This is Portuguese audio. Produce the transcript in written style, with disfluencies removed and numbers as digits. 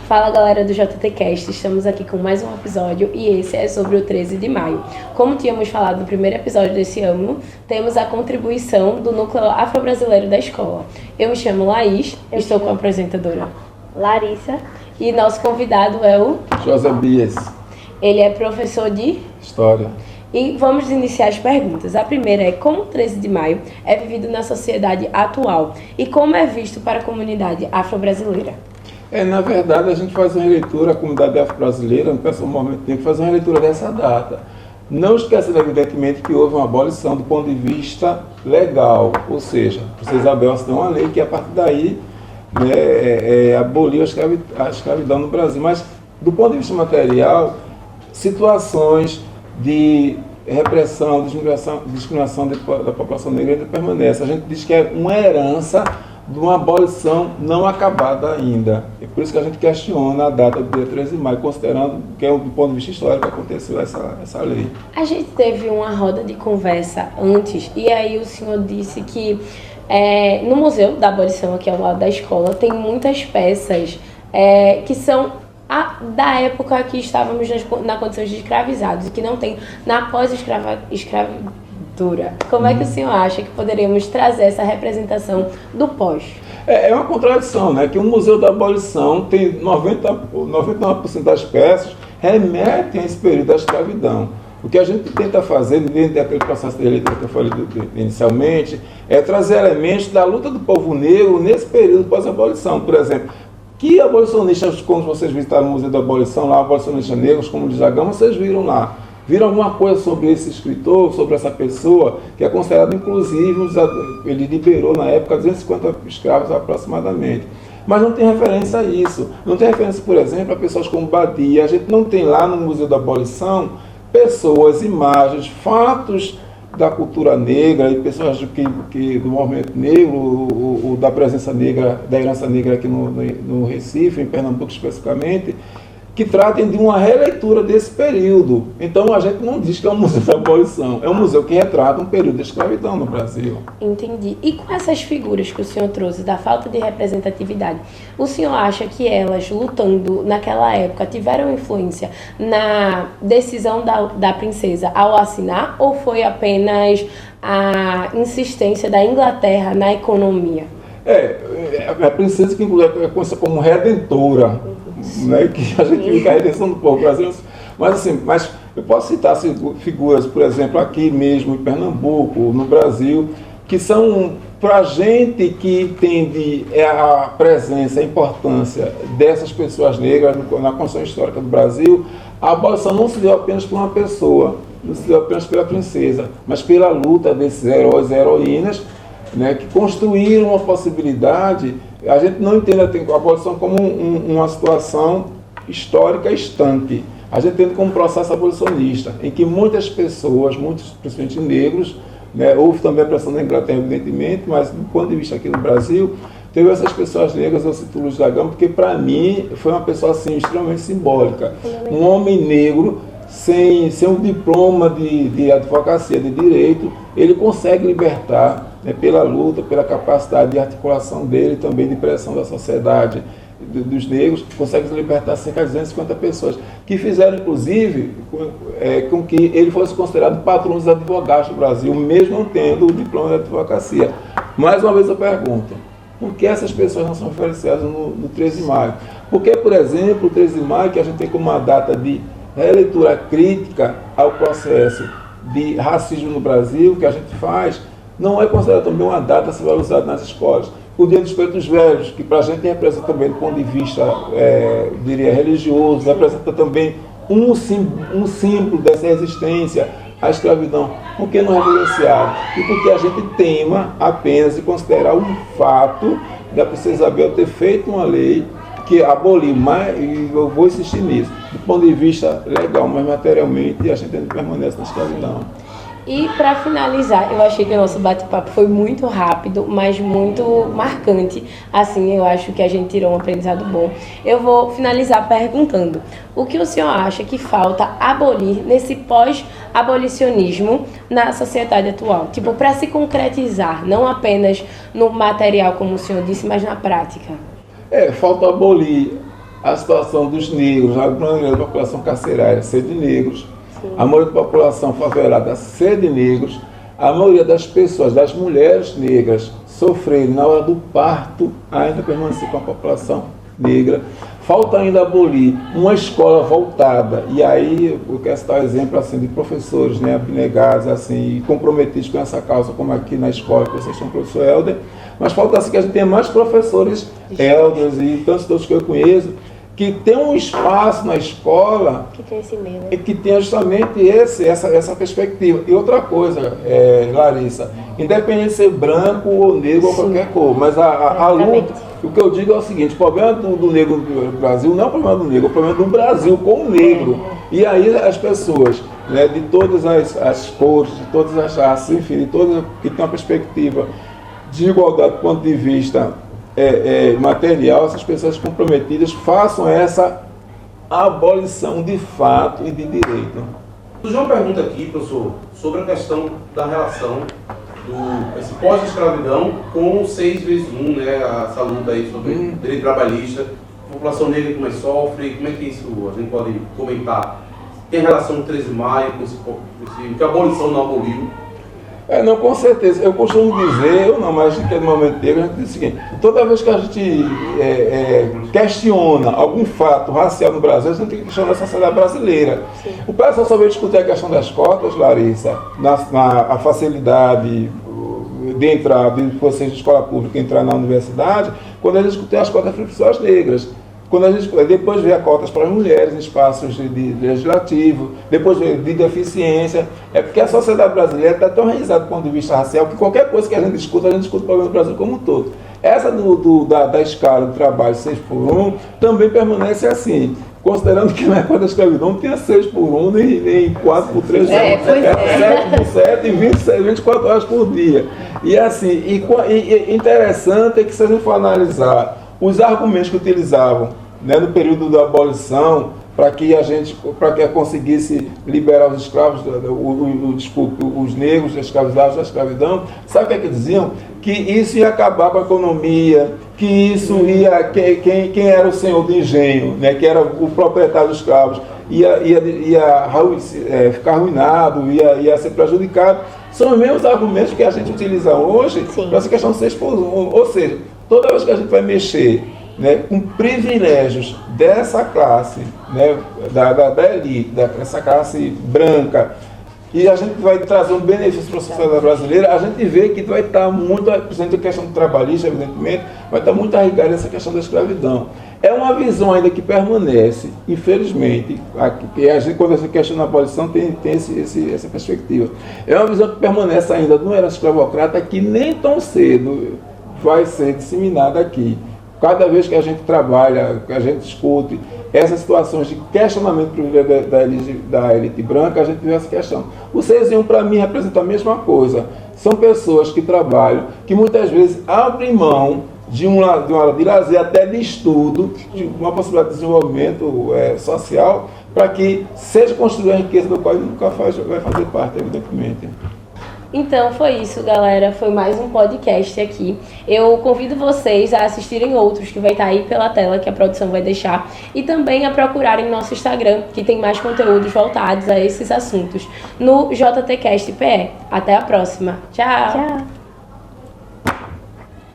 Fala galera do JTCast, estamos aqui com mais um episódio e esse é sobre o 13 de maio. Como tínhamos falado no primeiro episódio desse ano, temos a contribuição do núcleo afro-brasileiro da escola. Eu me chamo Laís, estou com a apresentadora Larissa e nosso convidado é o José Bias. Ele é professor de História. E vamos iniciar as perguntas. A primeira é como o 13 de maio é vivido na sociedade atual e como é visto para a comunidade afro-brasileira. Na verdade, a gente faz uma leitura, a comunidade afro-brasileira, no próximo momento tem que fazer uma leitura dessa data. Não esquecendo, evidentemente, que houve uma abolição do ponto de vista legal, ou seja, a Princesa Isabel assinou uma lei que, a partir daí, aboliu a escravidão no Brasil. Mas, do ponto de vista material, situações de repressão, discriminação da população negra ainda permanece. A gente diz que é uma herança de uma abolição não acabada ainda. É por isso que a gente questiona a data do dia 13 de maio, considerando que é do ponto de vista histórico que aconteceu essa lei. A gente teve uma roda de conversa antes, e aí o senhor disse que no Museu da Abolição, aqui ao lado da escola, tem muitas peças que são da época que estávamos na condição de escravizados, e que não tem na pós-escravidura. Como é que o senhor acha que poderíamos trazer essa representação do pós? É uma contradição, né? Que o Museu da Abolição tem 99% das peças remetem a esse período da escravidão. O que a gente tenta fazer, dentro daquele processo de leitura que eu falei inicialmente, é trazer elementos da luta do povo negro nesse período pós-abolição. Por exemplo, que abolicionistas, quando vocês visitaram o Museu da Abolição, lá, abolicionistas negros, como o Luiz da Gama, vocês viram lá? Viram alguma coisa sobre esse escritor, sobre essa pessoa, que é considerado, inclusive, ele liberou na época 250 escravos aproximadamente. Mas não tem referência a isso. Não tem referência, por exemplo, a pessoas como Badia. A gente não tem lá no Museu da Abolição pessoas, imagens, fatos da cultura negra e pessoas do movimento negro, ou da presença negra, da herança negra aqui no Recife, em Pernambuco especificamente, que tratem de uma releitura desse período. Então, a gente não diz que é um museu da abolição, é um museu que retrata um período de escravidão no Brasil. Entendi. E com essas figuras que o senhor trouxe, da falta de representatividade, o senhor acha que elas, lutando naquela época, tiveram influência na decisão da princesa ao assinar, ou foi apenas a insistência da Inglaterra na economia? A princesa que é conhecida como redentora, né, que a gente fica a redenção do povo brasileiro, mas eu posso citar figuras, por exemplo, aqui mesmo em Pernambuco, no Brasil, que são, para a gente que entende a presença, a importância dessas pessoas negras na construção histórica do Brasil, a abolição não se deu apenas por uma pessoa, não se deu apenas pela princesa, mas pela luta desses heróis e heroínas, né, que construíram uma possibilidade. A gente não entende a abolição como uma situação histórica estanque. A gente entende como um processo abolicionista, em que muitas pessoas, muitos, principalmente negros, né, houve também a pressão da Inglaterra, evidentemente, mas do ponto de vista aqui no Brasil, teve essas pessoas negras, eu cito Luiz da Gama, porque para mim foi uma pessoa assim, extremamente simbólica. Um homem negro, sem um diploma de advocacia, de direito, ele consegue libertar, né, pela luta, pela capacidade de articulação dele, também de pressão da sociedade dos negros, consegue libertar cerca de 250 pessoas, que fizeram, inclusive, com que ele fosse considerado patrão dos advogados do Brasil, mesmo não tendo o diploma de advocacia. Mais uma vez eu pergunto, por que essas pessoas não são referenciadas no 13 de maio? Porque, por exemplo, o 13 de maio, que a gente tem como uma data de releitura crítica ao processo de racismo no Brasil, que a gente faz, não é considerado também uma data a ser valorizada nas escolas. O Dia dos Pretos Velhos, que para a gente representa também, do ponto de vista, diria, religioso, representa também um símbolo dessa resistência à escravidão. Por que não reverenciado? E porque a gente tema apenas de considerar um fato da Princesa Isabel ter feito uma lei que aboliu, e eu vou insistir nisso, do ponto de vista legal, mas materialmente a gente ainda permanece na escravidão. E para finalizar, eu achei que o nosso bate-papo foi muito rápido, mas muito marcante. Assim, eu acho que a gente tirou um aprendizado bom. Eu vou finalizar perguntando: o que o senhor acha que falta abolir nesse pós-abolicionismo na sociedade atual? Tipo, para se concretizar, não apenas no material, como o senhor disse, mas na prática. Falta abolir a situação dos negros, a maioria da população carcerária ser de negros, a maioria da população favelada ser de negros, a maioria das pessoas, das mulheres negras, sofrerem na hora do parto, ainda permanecer com a população negra. Falta ainda abolir uma escola voltada, e aí eu quero citar um exemplo assim, de professores, né, abnegados assim, comprometidos com essa causa, como aqui na escola, que vocês são o professor Helder, mas falta assim, que a gente tenha mais professores Helders e tantos outros que eu conheço, que tem um espaço na escola que tem esse medo. E que tenha justamente essa perspectiva. E outra coisa, Larissa, independente de ser branco ou negro ou qualquer cor, mas a luta, o que eu digo é o seguinte, o problema do negro no Brasil não é o problema do negro, é o problema do Brasil com o negro. E aí as pessoas, né, de todas as cores, de todas as raças, enfim, de todas que tem uma perspectiva de igualdade do ponto de vista material, essas pessoas comprometidas façam essa abolição de fato e de direito. O João pergunta aqui, professor, sobre a questão da relação esse pós-escravidão com o 6x1, né, essa luta aí sobre direito trabalhista, a população negra como é que sofre, como é que isso a gente pode comentar? Tem relação com o 13 de maio, com que a abolição não aboliu? Não, com certeza. Eu costumo dizer, eu não, mas que é no momento dele, a gente diz o seguinte, toda vez que a gente questiona algum fato racial no Brasil, a gente tem que questionar a sociedade brasileira. Sim. O pessoal só veio discutir a questão das cotas, Larissa, a facilidade de entrar, de vocês de escola pública entrar na universidade, quando eles discutem as cotas para pessoas negras. Quando a gente depois vê cotas para as mulheres em espaços de legislativo, depois vê de deficiência, é porque a sociedade brasileira está tão enraizada do ponto de vista racial que qualquer coisa que a gente discuta o problema do Brasil como um todo. Essa da escala do trabalho 6x1 também permanece assim, considerando que na época da escravidão não tinha 6x1 nem 4x3, 7x7 e 24 horas por dia. E assim, e interessante é que se a gente for analisar os argumentos que utilizavam, né, no período da abolição, para que conseguisse liberar os escravos, os negros escravizados da escravidão, sabe o que é que diziam? Que isso ia acabar com a economia, que isso ia, quem era o senhor de engenho, né, que era o proprietário dos escravos, ia ficar arruinado, ia ser prejudicado. São os mesmos argumentos que a gente utiliza hoje para essa questão de 6x1. Ou seja, toda vez que a gente vai mexer, né, com privilégios dessa classe, né, da elite, dessa classe branca, e a gente vai trazer um benefício para a sociedade brasileira, a gente vê que vai estar muito, principalmente a questão do trabalhista, evidentemente, vai estar muito arraigada essa questão da escravidão. É uma visão ainda que permanece, infelizmente, e a gente, quando a gente questiona a abolição, tem essa perspectiva. É uma visão que permanece ainda no era escravocrata, que nem tão cedo vai ser disseminada aqui. Cada vez que a gente trabalha, que a gente discute essas situações de questionamento da elite branca, a gente vê essa questão. O 6x1 para mim representa a mesma coisa. São pessoas que trabalham, que muitas vezes abrem mão de uma área de lazer, até de estudo, de uma possibilidade de desenvolvimento social, para que seja construída a riqueza do qual ele nunca vai fazer parte, evidentemente. Então foi isso, galera, foi mais um podcast aqui. Eu convido vocês a assistirem outros que vai estar aí pela tela, que a produção vai deixar, e também a procurarem nosso Instagram, que tem mais conteúdos voltados a esses assuntos, no JTCast PE. Até a próxima. Tchau! Tchau!